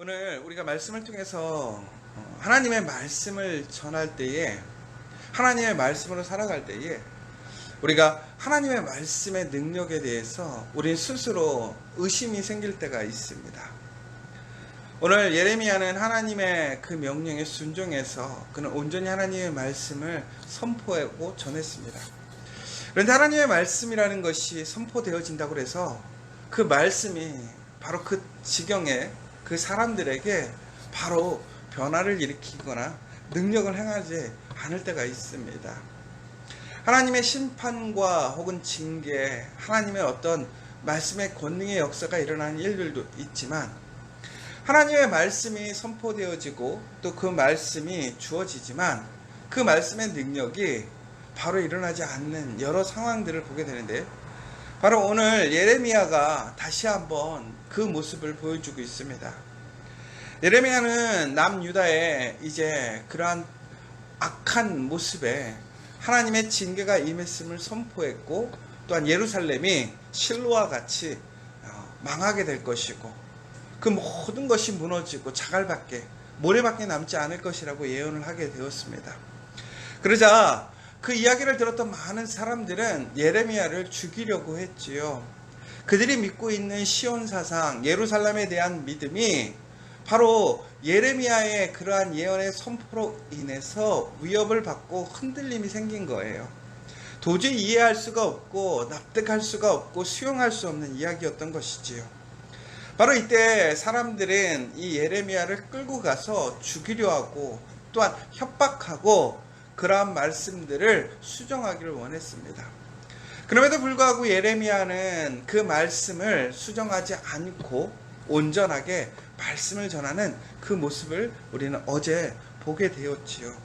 오늘 우리가 말씀을 통해서 하나님의 말씀을 전할 때에, 하나님의 말씀으로 살아갈 때에 우리가 하나님의 말씀의 능력에 대해서 우리 스스로 의심이 생길 때가 있습니다. 오늘 예레미야는 하나님의 그 명령에 순종해서 그는 온전히 하나님의 말씀을 선포하고 전했습니다. 그런데 하나님의 말씀이라는 것이 선포되어진다고 해서 그 말씀이 바로 그 지경에 그 사람들에게 바로 변화를 일으키거나 능력을 행하지 않을 때가 있습니다. 하나님의 심판과 혹은 징계, 하나님의 어떤 말씀의 권능의 역사가 일어나는 일들도 있지만, 하나님의 말씀이 선포되어지고 또 그 말씀이 주어지지만 그 말씀의 능력이 바로 일어나지 않는 여러 상황들을 보게 되는데, 바로 오늘 예레미야가 다시 한번 그 모습을 보여주고 있습니다. 예레미야는 남유다의 이제 그러한 악한 모습에 하나님의 징계가 임했음을 선포했고, 또한 예루살렘이 실로와 같이 망하게 될 것이고 그 모든 것이 무너지고 자갈밖에 모래밖에 남지 않을 것이라고 예언을 하게 되었습니다. 그러자 그 이야기를 들었던 많은 사람들은 예레미야를 죽이려고 했지요. 그들이 믿고 있는 시온 사상, 예루살렘에 대한 믿음이 바로 예레미야의 그러한 예언의 선포로 인해서 위협을 받고 흔들림이 생긴 거예요. 도저히 이해할 수가 없고 납득할 수가 없고 수용할 수 없는 이야기였던 것이지요. 바로 이때 사람들은 이 예레미야를 끌고 가서 죽이려 하고 또한 협박하고 그러한 말씀들을 수정하기를 원했습니다. 그럼에도 불구하고 예레미야는 그 말씀을 수정하지 않고 온전하게 말씀을 전하는 그 모습을 우리는 어제 보게 되었지요.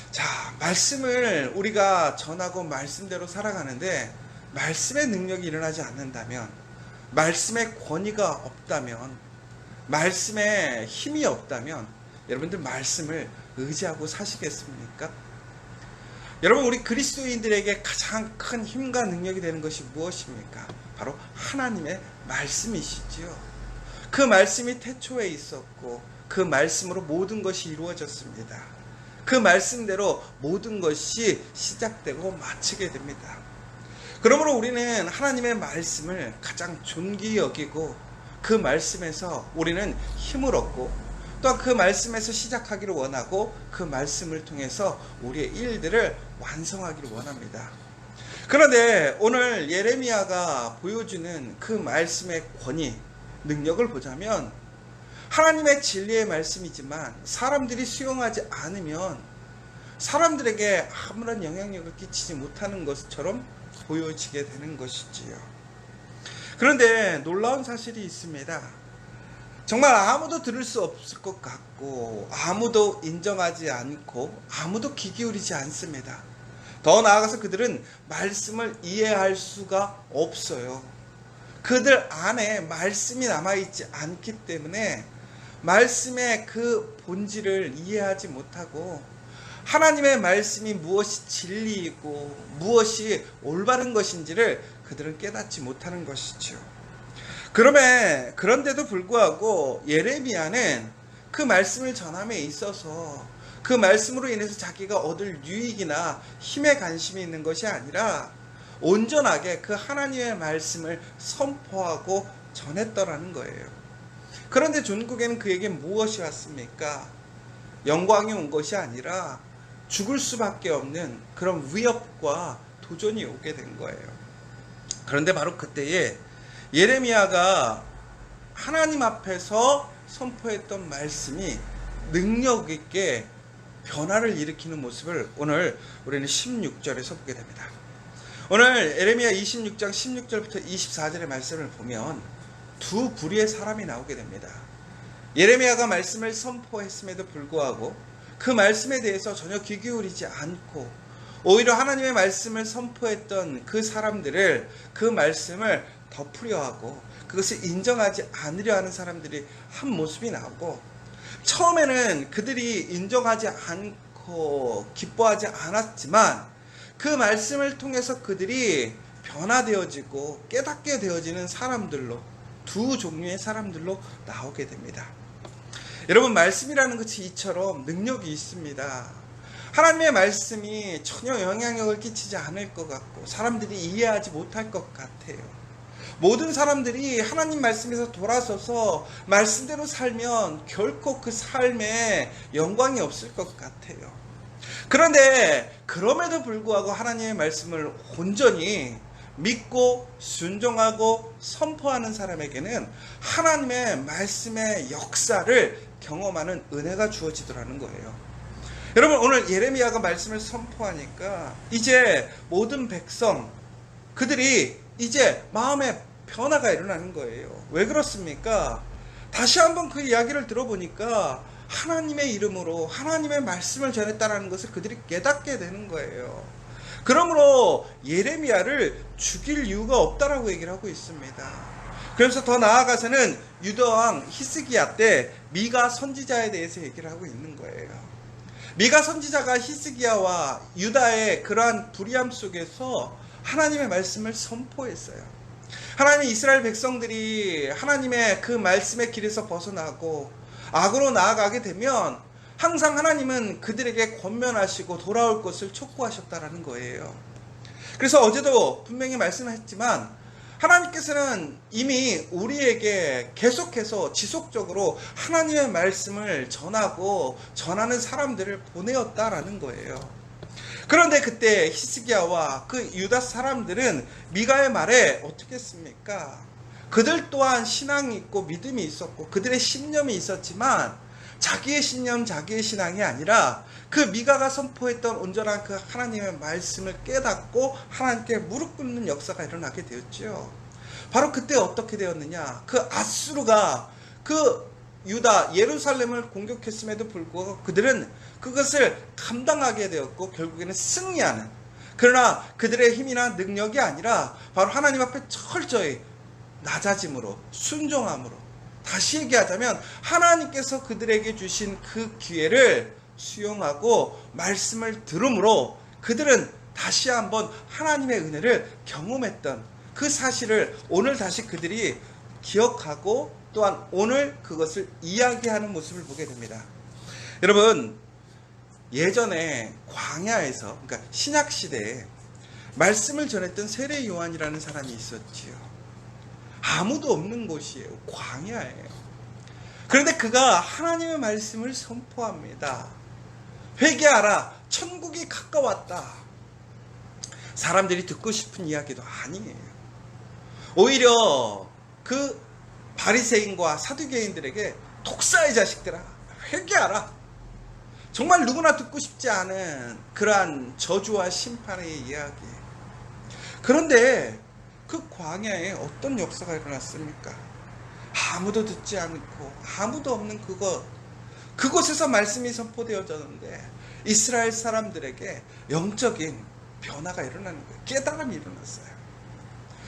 자, 말씀을 우리가 전하고 말씀대로 살아가는데 말씀의 능력이 일어나지 않는다면, 말씀의 권위가 없다면, 말씀의 힘이 없다면 여러분들 말씀을 의지하고 사시겠습니까? 여러분, 우리 그리스도인들에게 가장 큰 힘과 능력이 되는 것이 무엇입니까? 바로 하나님의 말씀이시지요. 그 말씀이 태초에 있었고 그 말씀으로 모든 것이 이루어졌습니다. 그 말씀대로 모든 것이 시작되고 마치게 됩니다. 그러므로 우리는 하나님의 말씀을 가장 존귀히 여기고 그 말씀에서 우리는 힘을 얻고 또한 그 말씀에서 시작하기를 원하고 그 말씀을 통해서 우리의 일들을 완성하기를 원합니다. 그런데 오늘 예레미야가 보여주는 그 말씀의 권위, 능력을 보자면 하나님의 진리의 말씀이지만 사람들이 수용하지 않으면 사람들에게 아무런 영향력을 끼치지 못하는 것처럼 보여지게 되는 것이지요. 그런데 놀라운 사실이 있습니다. 정말 아무도 들을 수 없을 것 같고 아무도 인정하지 않고 아무도 귀 기울이지 않습니다. 더 나아가서 그들은 말씀을 이해할 수가 없어요. 그들 안에 말씀이 남아있지 않기 때문에 말씀의 그 본질을 이해하지 못하고 하나님의 말씀이 무엇이 진리이고 무엇이 올바른 것인지를 그들은 깨닫지 못하는 것이죠. 그런데도 불구하고 예레미야는 그 말씀을 전함에 있어서 그 말씀으로 인해서 자기가 얻을 유익이나 힘에 관심이 있는 것이 아니라 온전하게 그 하나님의 말씀을 선포하고 전했더라는 거예요. 그런데 종국에는 그에게 무엇이 왔습니까? 영광이 온 것이 아니라 죽을 수밖에 없는 그런 위협과 도전이 오게 된 거예요. 그런데 바로 그때에 예레미야가 하나님 앞에서 선포했던 말씀이 능력 있게 변화를 일으키는 모습을 오늘 우리는 16절에서 보게 됩니다. 오늘 예레미야 26장 16절부터 24절의 말씀을 보면 두 부류의 사람이 나오게 됩니다. 예레미야가 말씀을 선포했음에도 불구하고 그 말씀에 대해서 전혀 귀 기울이지 않고 오히려 하나님의 말씀을 선포했던 그 사람들을 그 말씀을 덮으려 하고 그것을 인정하지 않으려 하는 사람들이 한 모습이 나오고, 처음에는 그들이 인정하지 않고 기뻐하지 않았지만 그 말씀을 통해서 그들이 변화되어지고 깨닫게 되어지는 사람들로, 두 종류의 사람들로 나오게 됩니다. 여러분, 말씀이라는 것이 이처럼 능력이 있습니다. 하나님의 말씀이 전혀 영향력을 끼치지 않을 것 같고 사람들이 이해하지 못할 것 같아요. 모든 사람들이 하나님 말씀에서 돌아서서 말씀대로 살면 결코 그 삶에 영광이 없을 것 같아요. 그런데 그럼에도 불구하고 하나님의 말씀을 온전히 믿고 순종하고 선포하는 사람에게는 하나님의 말씀의 역사를 경험하는 은혜가 주어지더라는 거예요. 여러분, 오늘 예레미야가 말씀을 선포하니까 이제 모든 백성, 그들이 이제 마음에 변화가 일어나는 거예요. 왜 그렇습니까? 다시 한번 그 이야기를 들어보니까 하나님의 이름으로 하나님의 말씀을 전했다는 것을 그들이 깨닫게 되는 거예요. 그러므로 예레미야를 죽일 이유가 없다라고 얘기를 하고 있습니다. 그래서 더 나아가서는 유다 왕 히스기야 때 미가 선지자에 대해서 얘기를 하고 있는 거예요. 미가 선지자가 히스기야와 유다의 그러한 불의함 속에서 하나님의 말씀을 선포했어요. 하나님, 이스라엘 백성들이 하나님의 그 말씀의 길에서 벗어나고 악으로 나아가게 되면 항상 하나님은 그들에게 권면하시고 돌아올 것을 촉구하셨다라는 거예요. 그래서 어제도 분명히 말씀했지만 하나님께서는 이미 우리에게 계속해서 지속적으로 하나님의 말씀을 전하고 전하는 사람들을 보내었다라는 거예요. 그런데 그때 히스기야와 그 유다 사람들은 미가의 말에 어떻게 했습니까? 그들 또한 신앙이 있고 믿음이 있었고 그들의 신념이 있었지만 자기의 신념, 자기의 신앙이 아니라 그 미가가 선포했던 온전한 그 하나님의 말씀을 깨닫고 하나님께 무릎 꿇는 역사가 일어나게 되었죠. 바로 그때 어떻게 되었느냐? 그 아수르가 그 유다 예루살렘을 공격했음에도 불구하고 그들은 그것을 감당하게 되었고 결국에는 승리하는, 그러나 그들의 힘이나 능력이 아니라 바로 하나님 앞에 철저히 낮아짐으로, 순종함으로, 다시 얘기하자면 하나님께서 그들에게 주신 그 기회를 수용하고 말씀을 들음으로 그들은 다시 한번 하나님의 은혜를 경험했던 그 사실을 오늘 다시 그들이 기억하고 또한 오늘 그것을 이야기하는 모습을 보게 됩니다. 여러분, 예전에 광야에서, 그러니까 신약 시대에 말씀을 전했던 세례 요한이라는 사람이 있었지요. 아무도 없는 곳이에요. 광야예요. 그런데 그가 하나님의 말씀을 선포합니다. 회개하라, 천국이 가까웠다. 사람들이 듣고 싶은 이야기도 아니에요. 오히려 그 바리새인과 사두개인들에게 독사의 자식들아, 회개하라. 정말 누구나 듣고 싶지 않은 그러한 저주와 심판의 이야기. 그런데 그 광야에 어떤 역사가 일어났습니까? 아무도 듣지 않고 아무도 없는 그곳에서 말씀이 선포되어졌는데 이스라엘 사람들에게 영적인 변화가 일어나는 거예요. 깨달음이 일어났어요.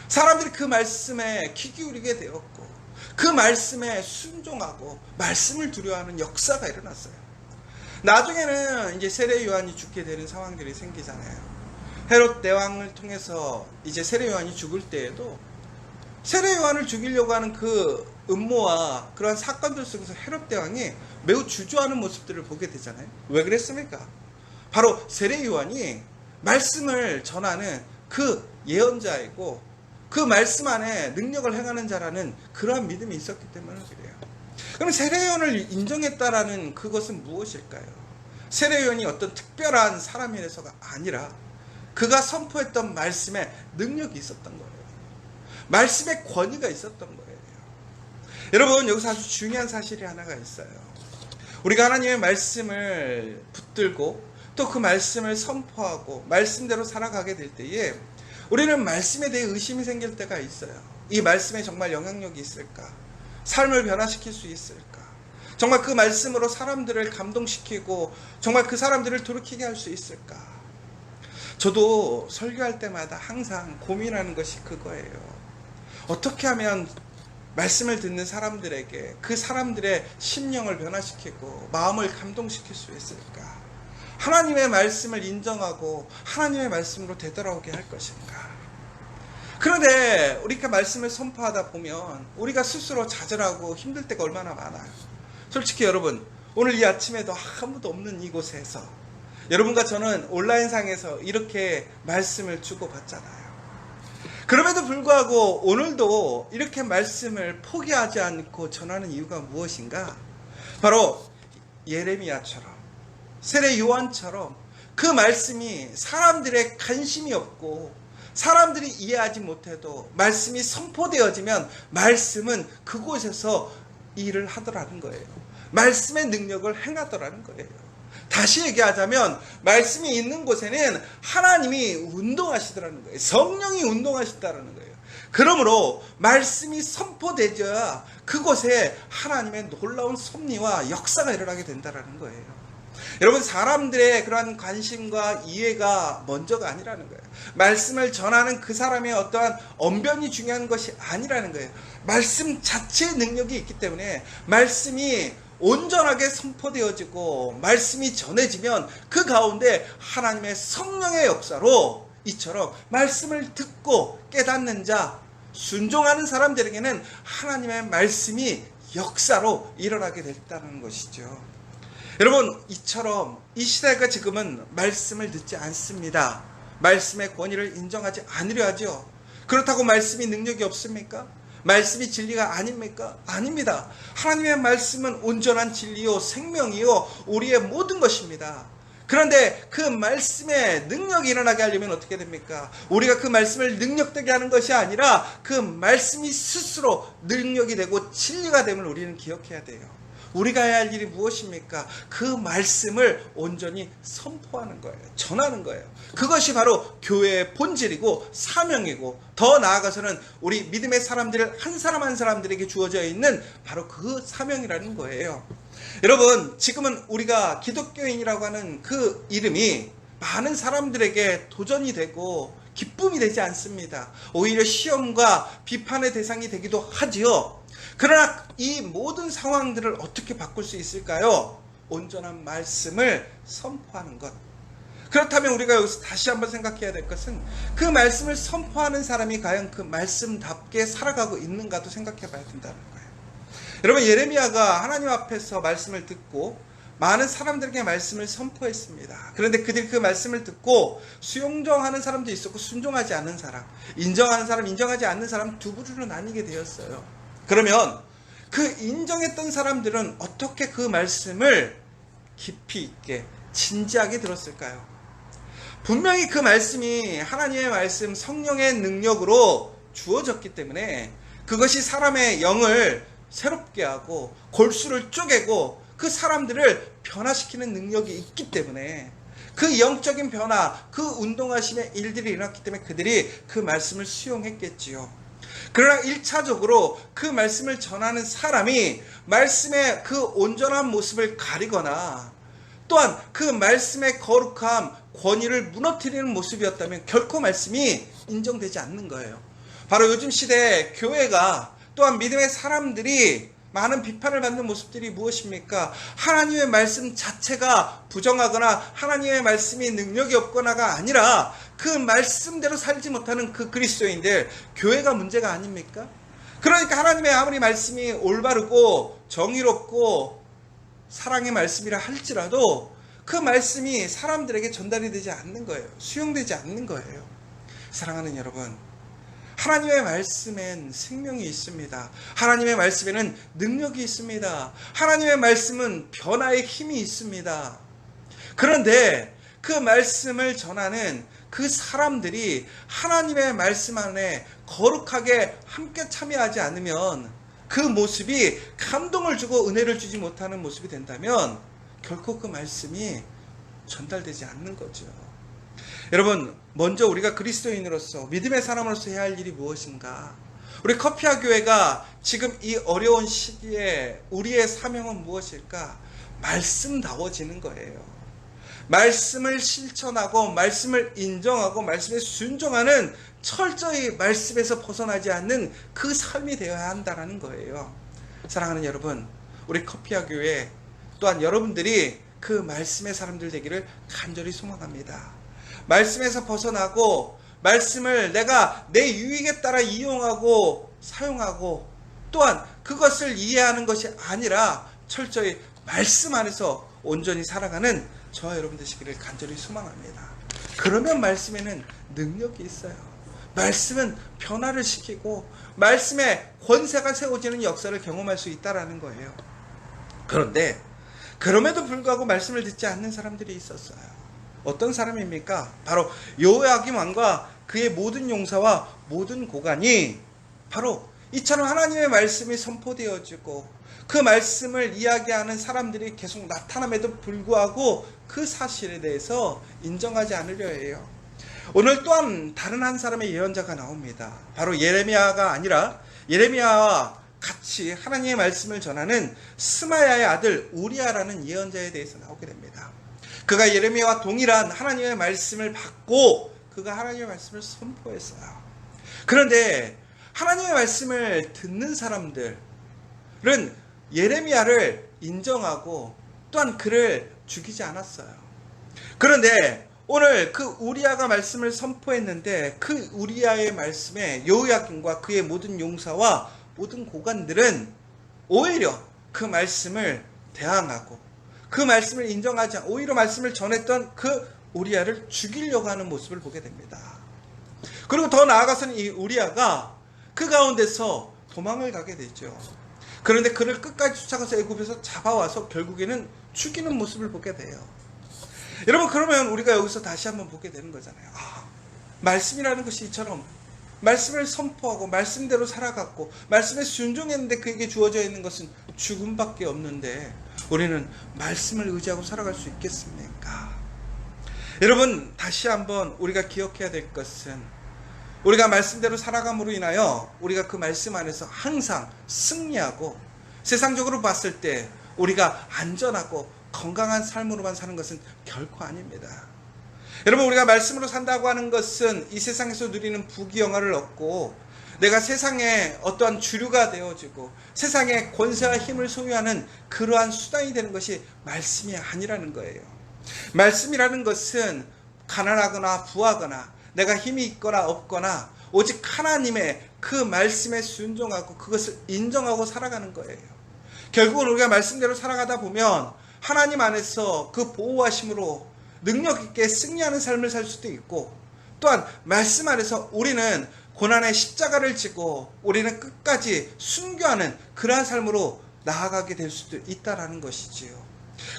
사람들이 그 말씀에 귀 기울이게 되었고 그 말씀에 순종하고 말씀을 두려워하는 역사가 일어났어요. 나중에는 이제 세례 요한이 죽게 되는 상황들이 생기잖아요. 헤롯 대왕을 통해서 이제 세례 요한이 죽을 때에도 세례 요한을 죽이려고 하는 그 음모와 그러한 사건들 속에서 헤롯 대왕이 매우 주저하는 모습들을 보게 되잖아요. 왜 그랬습니까? 바로 세례 요한이 말씀을 전하는 그 예언자이고 그 말씀 안에 능력을 행하는 자라는 그러한 믿음이 있었기 때문에 그래요. 그럼 세례 요한을 인정했다라는 그것은 무엇일까요? 세례 요한이 어떤 특별한 사람이라서가 아니라 그가 선포했던 말씀에 능력이 있었던 거예요. 말씀의 권위가 있었던 거예요. 여러분, 여기서 아주 중요한 사실이 하나가 있어요. 우리가 하나님의 말씀을 붙들고 또 그 말씀을 선포하고 말씀대로 살아가게 될 때에 우리는 말씀에 대해 의심이 생길 때가 있어요. 이 말씀에 정말 영향력이 있을까? 삶을 변화시킬 수 있을까? 정말 그 말씀으로 사람들을 감동시키고 정말 그 사람들을 돌이키게 할 수 있을까? 저도 설교할 때마다 항상 고민하는 것이 그거예요. 어떻게 하면 말씀을 듣는 사람들에게 그 사람들의 심령을 변화시키고 마음을 감동시킬 수 있을까? 하나님의 말씀을 인정하고 하나님의 말씀으로 되돌아오게 할 것인가? 그런데 우리가 말씀을 선포하다 보면 우리가 스스로 좌절하고 힘들 때가 얼마나 많아요. 솔직히 여러분, 오늘 이 아침에도 아무도 없는 이곳에서 여러분과 저는 온라인상에서 이렇게 말씀을 주고받잖아요. 그럼에도 불구하고 오늘도 이렇게 말씀을 포기하지 않고 전하는 이유가 무엇인가? 바로 예레미야처럼, 세례 요한처럼 그 말씀이 사람들의 관심이 없고 사람들이 이해하지 못해도 말씀이 선포되어지면 말씀은 그곳에서 일을 하더라는 거예요. 말씀의 능력을 행하더라는 거예요. 다시 얘기하자면 말씀이 있는 곳에는 하나님이 운동하시더라는 거예요. 성령이 운동하시다라는 거예요. 그러므로 말씀이 선포되져야 그곳에 하나님의 놀라운 섭리와 역사가 일어나게 된다는 거예요. 여러분, 사람들의 그러한 관심과 이해가 먼저가 아니라는 거예요. 말씀을 전하는 그 사람의 어떠한 언변이 중요한 것이 아니라는 거예요. 말씀 자체의 능력이 있기 때문에 말씀이 온전하게 선포되어지고 말씀이 전해지면 그 가운데 하나님의 성령의 역사로 이처럼 말씀을 듣고 깨닫는 자, 순종하는 사람들에게는 하나님의 말씀이 역사로 일어나게 됐다는 것이죠. 여러분, 이처럼 이 시대가 지금은 말씀을 듣지 않습니다. 말씀의 권위를 인정하지 않으려 하죠. 그렇다고 말씀이 능력이 없습니까? 말씀이 진리가 아닙니까? 아닙니다. 하나님의 말씀은 온전한 진리요 생명이요 우리의 모든 것입니다. 그런데 그 말씀에 능력이 일어나게 하려면 어떻게 됩니까? 우리가 그 말씀을 능력되게 하는 것이 아니라 그 말씀이 스스로 능력이 되고 진리가 됨을 우리는 기억해야 돼요. 우리가 해야 할 일이 무엇입니까? 그 말씀을 온전히 선포하는 거예요. 전하는 거예요. 그것이 바로 교회의 본질이고 사명이고, 더 나아가서는 우리 믿음의 사람들 한 사람 한 사람들에게 주어져 있는 바로 그 사명이라는 거예요. 여러분, 지금은 우리가 기독교인이라고 하는 그 이름이 많은 사람들에게 도전이 되고 기쁨이 되지 않습니다. 오히려 시험과 비판의 대상이 되기도 하지요. 그러나 이 모든 상황들을 어떻게 바꿀 수 있을까요? 온전한 말씀을 선포하는 것. 그렇다면 우리가 여기서 다시 한번 생각해야 될 것은 그 말씀을 선포하는 사람이 과연 그 말씀답게 살아가고 있는가도 생각해 봐야 된다는 거예요. 여러분, 예레미야가 하나님 앞에서 말씀을 듣고 많은 사람들에게 말씀을 선포했습니다. 그런데 그들이 그 말씀을 듣고 수용정하는 사람도 있었고 순종하지 않는 사람, 인정하는 사람, 인정하지 않는 사람 두 부류로 나뉘게 되었어요. 그러면 그 인정했던 사람들은 어떻게 그 말씀을 깊이 있게 진지하게 들었을까요? 분명히 그 말씀이 하나님의 말씀, 성령의 능력으로 주어졌기 때문에 그것이 사람의 영을 새롭게 하고 골수를 쪼개고 그 사람들을 변화시키는 능력이 있기 때문에 그 영적인 변화, 그 운동하심의 일들이 일어났기 때문에 그들이 그 말씀을 수용했겠지요. 그러나 1차적으로 그 말씀을 전하는 사람이 말씀의 그 온전한 모습을 가리거나 또한 그 말씀의 거룩함, 권위를 무너뜨리는 모습이었다면 결코 말씀이 인정되지 않는 거예요. 바로 요즘 시대에 교회가 또한 믿음의 사람들이 많은 비판을 받는 모습들이 무엇입니까? 하나님의 말씀 자체가 부정하거나 하나님의 말씀이 능력이 없거나가 아니라 그 말씀대로 살지 못하는 그 그리스도인들, 교회가 문제가 아닙니까? 그러니까 하나님의 아무리 말씀이 올바르고 정의롭고 사랑의 말씀이라 할지라도 그 말씀이 사람들에게 전달이 되지 않는 거예요. 수용되지 않는 거예요. 사랑하는 여러분, 하나님의 말씀엔 생명이 있습니다. 하나님의 말씀에는 능력이 있습니다. 하나님의 말씀은 변화의 힘이 있습니다. 그런데 그 말씀을 전하는 그 사람들이 하나님의 말씀 안에 거룩하게 함께 참여하지 않으면 그 모습이 감동을 주고 은혜를 주지 못하는 모습이 된다면 결코 그 말씀이 전달되지 않는 거죠. 여러분, 먼저 우리가 그리스도인으로서 믿음의 사람으로서 해야 할 일이 무엇인가? 우리 커피아 교회가 지금 이 어려운 시기에 우리의 사명은 무엇일까? 말씀다워지는 거예요. 말씀을 실천하고 말씀을 인정하고 말씀에 순종하는 철저히 말씀에서 벗어나지 않는 그 삶이 되어야 한다는 거예요. 사랑하는 여러분, 우리 커피아 교회 또한 여러분들이 그 말씀의 사람들 되기를 간절히 소망합니다. 말씀에서 벗어나고 말씀을 내가 내 유익에 따라 이용하고 사용하고 또한 그것을 이해하는 것이 아니라 철저히 말씀 안에서 온전히 살아가는 저와 여러분 되시기를 간절히 소망합니다. 그러면 말씀에는 능력이 있어요. 말씀은 변화를 시키고 말씀에 권세가 세워지는 역사를 경험할 수 있다는 거예요. 그런데 그럼에도 불구하고 말씀을 듣지 않는 사람들이 있었어요. 어떤 사람입니까? 바로 여호야김 왕과 그의 모든 용사와 모든 고관이 바로 이처럼 하나님의 말씀이 선포되어지고 그 말씀을 이야기하는 사람들이 계속 나타남에도 불구하고 그 사실에 대해서 인정하지 않으려 해요. 오늘 또한 다른 한 사람의 예언자가 나옵니다. 바로 예레미야가 아니라 예레미야와 같이 하나님의 말씀을 전하는 스마야의 아들 우리야라는 예언자에 대해서 나오게 됩니다. 그가 예레미야와 동일한 하나님의 말씀을 받고 그가 하나님의 말씀을 선포했어요. 그런데 하나님의 말씀을 듣는 사람들은 예레미야를 인정하고 또한 그를 죽이지 않았어요. 그런데 오늘 그 우리야가 말씀을 선포했는데 그 우리야의 말씀에 여호야김과 그의 모든 용사와 모든 고관들은 오히려 그 말씀을 대항하고 그 말씀을 인정하지 않고 오히려 말씀을 전했던 그 우리야를 죽이려고 하는 모습을 보게 됩니다. 그리고 더 나아가서는 이 우리야가 그 가운데서 도망을 가게 되죠. 그런데 그를 끝까지 쫓아가서 애굽에서 잡아와서 결국에는 죽이는 모습을 보게 돼요. 여러분, 그러면 우리가 여기서 다시 한번 보게 되는 거잖아요. 말씀이라는 것이 이처럼 말씀을 선포하고 말씀대로 살아갔고 말씀에 순종했는데 그에게 주어져 있는 것은 죽음밖에 없는데 우리는 말씀을 의지하고 살아갈 수 있겠습니까? 여러분, 다시 한번 우리가 기억해야 될 것은 우리가 말씀대로 살아감으로 인하여 우리가 그 말씀 안에서 항상 승리하고 세상적으로 봤을 때 우리가 안전하고 건강한 삶으로만 사는 것은 결코 아닙니다. 여러분, 우리가 말씀으로 산다고 하는 것은 이 세상에서 누리는 부귀영화를 얻고 내가 세상에 어떠한 주류가 되어지고 세상의 권세와 힘을 소유하는 그러한 수단이 되는 것이 말씀이 아니라는 거예요. 말씀이라는 것은 가난하거나 부하거나 내가 힘이 있거나 없거나 오직 하나님의 그 말씀에 순종하고 그것을 인정하고 살아가는 거예요. 결국은 우리가 말씀대로 살아가다 보면 하나님 안에서 그 보호하심으로 능력 있게 승리하는 삶을 살 수도 있고 또한 말씀 안에서 우리는 고난의 십자가를 지고 우리는 끝까지 순교하는 그러한 삶으로 나아가게 될 수도 있다는 것이지요.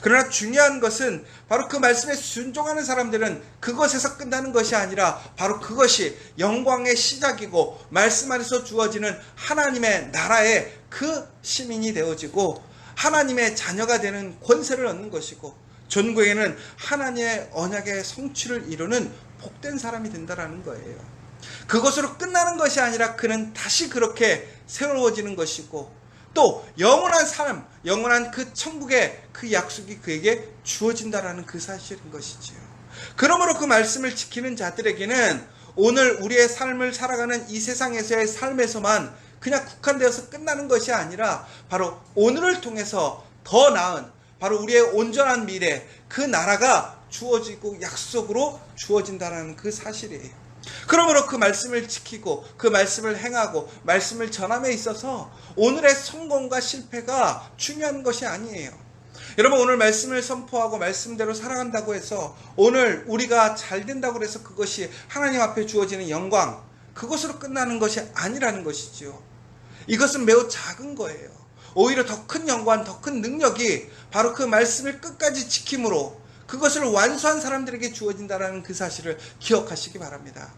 그러나 중요한 것은 바로 그 말씀에 순종하는 사람들은 그것에서 끝나는 것이 아니라 바로 그것이 영광의 시작이고 말씀 안에서 주어지는 하나님의 나라의 그 시민이 되어지고 하나님의 자녀가 되는 권세를 얻는 것이고 전국에는 하나님의 언약의 성취를 이루는 복된 사람이 된다는 거예요. 그것으로 끝나는 것이 아니라 그는 다시 그렇게 새로워지는 것이고 또 영원한 삶, 영원한 그 천국의 그 약속이 그에게 주어진다라는 그 사실인 것이지요. 그러므로 그 말씀을 지키는 자들에게는 오늘 우리의 삶을 살아가는 이 세상에서의 삶에서만 그냥 국한되어서 끝나는 것이 아니라 바로 오늘을 통해서 더 나은 바로 우리의 온전한 미래, 그 나라가 주어지고 약속으로 주어진다는 그 사실이에요. 그러므로 그 말씀을 지키고 그 말씀을 행하고 말씀을 전함에 있어서 오늘의 성공과 실패가 중요한 것이 아니에요. 여러분, 오늘 말씀을 선포하고 말씀대로 살아간다고 해서 오늘 우리가 잘 된다고 해서 그것이 하나님 앞에 주어지는 영광, 그것으로 끝나는 것이 아니라는 것이지요. 이것은 매우 작은 거예요. 오히려 더 큰 영광, 더 큰 능력이 바로 그 말씀을 끝까지 지킴으로 그것을 완수한 사람들에게 주어진다는 그 사실을 기억하시기 바랍니다.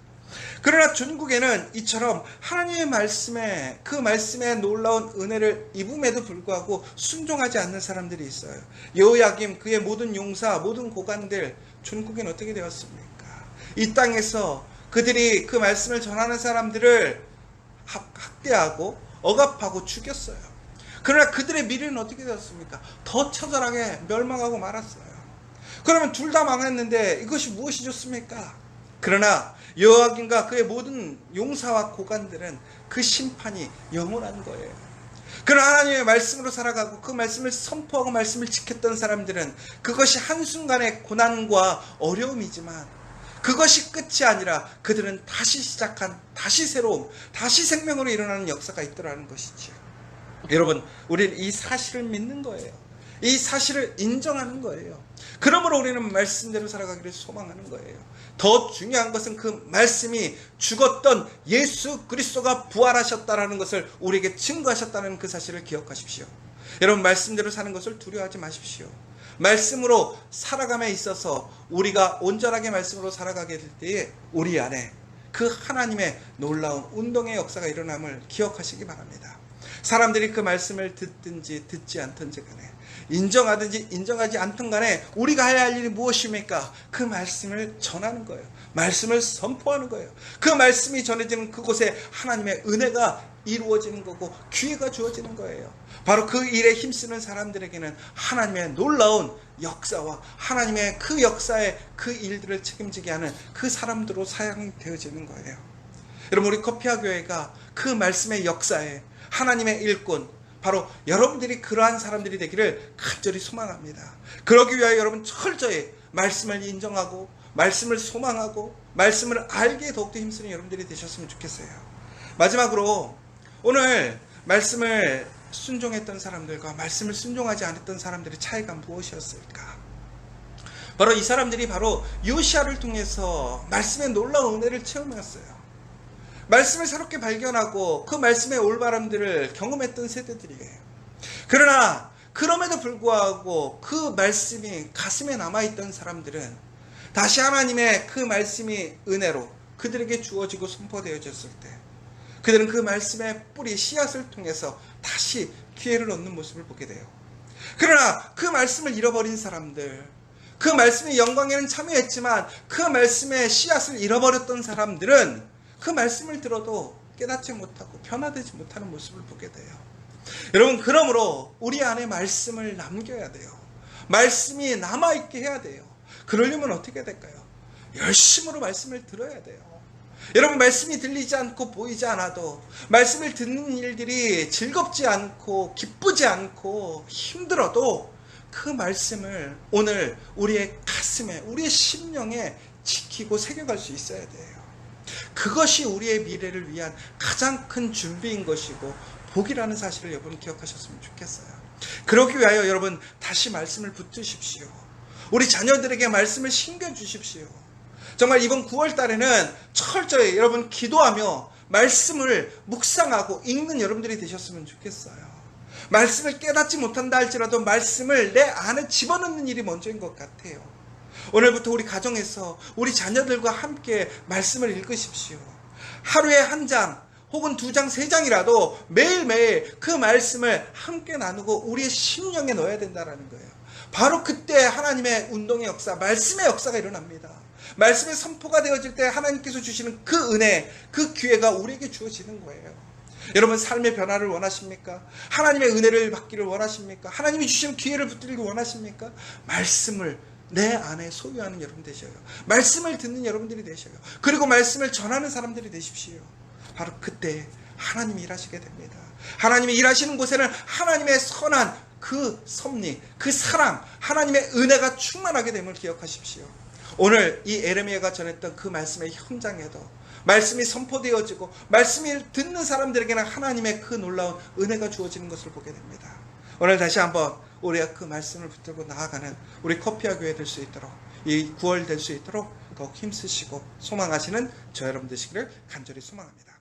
그러나 전국에는 이처럼 하나님의 말씀에 그 말씀에 놀라운 은혜를 입음에도 불구하고 순종하지 않는 사람들이 있어요. 여호야김, 그의 모든 용사, 모든 고관들, 전국에는 어떻게 되었습니까? 이 땅에서 그들이 그 말씀을 전하는 사람들을 학대하고 억압하고 죽였어요. 그러나 그들의 미래는 어떻게 되었습니까? 더 처절하게 멸망하고 말았어요. 그러면 둘 다 망했는데 이것이 무엇이 좋습니까? 그러나 여호야김과 그의 모든 용사와 고관들은 그 심판이 영원한 거예요. 그러나 하나님의 말씀으로 살아가고 그 말씀을 선포하고 말씀을 지켰던 사람들은 그것이 한순간의 고난과 어려움이지만 그것이 끝이 아니라 그들은 다시 시작한, 다시 새로움, 다시 생명으로 일어나는 역사가 있더라는 것이지요. 여러분, 우리는 이 사실을 믿는 거예요. 이 사실을 인정하는 거예요. 그러므로 우리는 말씀대로 살아가기를 소망하는 거예요. 더 중요한 것은 그 말씀이 죽었던 예수 그리스도가 부활하셨다라는 것을 우리에게 증거하셨다는 그 사실을 기억하십시오. 여러분, 말씀대로 사는 것을 두려워하지 마십시오. 말씀으로 살아감에 있어서 우리가 온전하게 말씀으로 살아가게 될 때에 우리 안에 그 하나님의 놀라운 운동의 역사가 일어남을 기억하시기 바랍니다. 사람들이 그 말씀을 듣든지 듣지 않든지 간에, 인정하든지 인정하지 않든 간에 우리가 해야 할 일이 무엇입니까? 그 말씀을 전하는 거예요. 말씀을 선포하는 거예요. 그 말씀이 전해지는 그곳에 하나님의 은혜가 이루어지는 거고 기회가 주어지는 거예요. 바로 그 일에 힘쓰는 사람들에게는 하나님의 놀라운 역사와 하나님의 그 역사의 그 일들을 책임지게 하는 그 사람들로 사용되어지는 거예요. 여러분, 우리 커피아 교회가 그 말씀의 역사에 하나님의 일꾼, 바로 여러분들이 그러한 사람들이 되기를 간절히 소망합니다. 그러기 위하여 여러분 철저히 말씀을 인정하고 말씀을 소망하고 말씀을 알기에 더욱더 힘쓰는 여러분들이 되셨으면 좋겠어요. 마지막으로 오늘 말씀을 순종했던 사람들과 말씀을 순종하지 않았던 사람들의 차이가 무엇이었을까? 바로 이 사람들이 바로 요시아를 통해서 말씀의 놀라운 은혜를 체험했어요. 말씀을 새롭게 발견하고 그 말씀의 올바름들을 경험했던 세대들이에요. 그러나 그럼에도 불구하고 그 말씀이 가슴에 남아있던 사람들은 다시 하나님의 그 말씀이 은혜로 그들에게 주어지고 선포되어졌을 때 그들은 그 말씀의 뿌리, 씨앗을 통해서 다시 기회를 얻는 모습을 보게 돼요. 그러나 그 말씀을 잃어버린 사람들, 그 말씀의 영광에는 참여했지만 그 말씀의 씨앗을 잃어버렸던 사람들은 그 말씀을 들어도 깨닫지 못하고 변화되지 못하는 모습을 보게 돼요. 여러분, 그러므로 우리 안에 말씀을 남겨야 돼요. 말씀이 남아있게 해야 돼요. 그러려면 어떻게 될까요? 열심으로 말씀을 들어야 돼요. 여러분, 말씀이 들리지 않고 보이지 않아도 말씀을 듣는 일들이 즐겁지 않고 기쁘지 않고 힘들어도 그 말씀을 오늘 우리의 가슴에, 우리의 심령에 지키고 새겨갈 수 있어야 돼요. 그것이 우리의 미래를 위한 가장 큰 준비인 것이고 복이라는 사실을 여러분 기억하셨으면 좋겠어요. 그러기 위하여 여러분 다시 말씀을 붙드십시오. 우리 자녀들에게 말씀을 심겨주십시오. 정말 이번 9월 달에는 철저히 여러분 기도하며 말씀을 묵상하고 읽는 여러분들이 되셨으면 좋겠어요. 말씀을 깨닫지 못한다 할지라도 말씀을 내 안에 집어넣는 일이 먼저인 것 같아요. 오늘부터 우리 가정에서 우리 자녀들과 함께 말씀을 읽으십시오. 하루에 한 장 혹은 2장, 3장이라도 매일매일 그 말씀을 함께 나누고 우리의 심령에 넣어야 된다는 거예요. 바로 그때 하나님의 운동의 역사, 말씀의 역사가 일어납니다. 말씀의 선포가 되어질 때 하나님께서 주시는 그 은혜, 그 기회가 우리에게 주어지는 거예요. 여러분, 삶의 변화를 원하십니까? 하나님의 은혜를 받기를 원하십니까? 하나님이 주시는 기회를 붙들기 원하십니까? 말씀을 내 안에 소유하는 여러분 되셔요. 말씀을 듣는 여러분들이 되셔요. 그리고 말씀을 전하는 사람들이 되십시오. 바로 그때 하나님이 일하시게 됩니다. 하나님이 일하시는 곳에는 하나님의 선한 그 섭리, 그 사랑, 하나님의 은혜가 충만하게 됨을 기억하십시오. 오늘 이 에레미야가 전했던 그 말씀의 현장에도 말씀이 선포되어지고 말씀을 듣는 사람들에게는 하나님의 그 놀라운 은혜가 주어지는 것을 보게 됩니다. 오늘 다시 한번 우리가 그 말씀을 붙들고 나아가는 우리 커피아 교회 될 수 있도록, 이 9월 될 수 있도록 더욱 힘쓰시고 소망하시는 저 여러분 되시기를 간절히 소망합니다.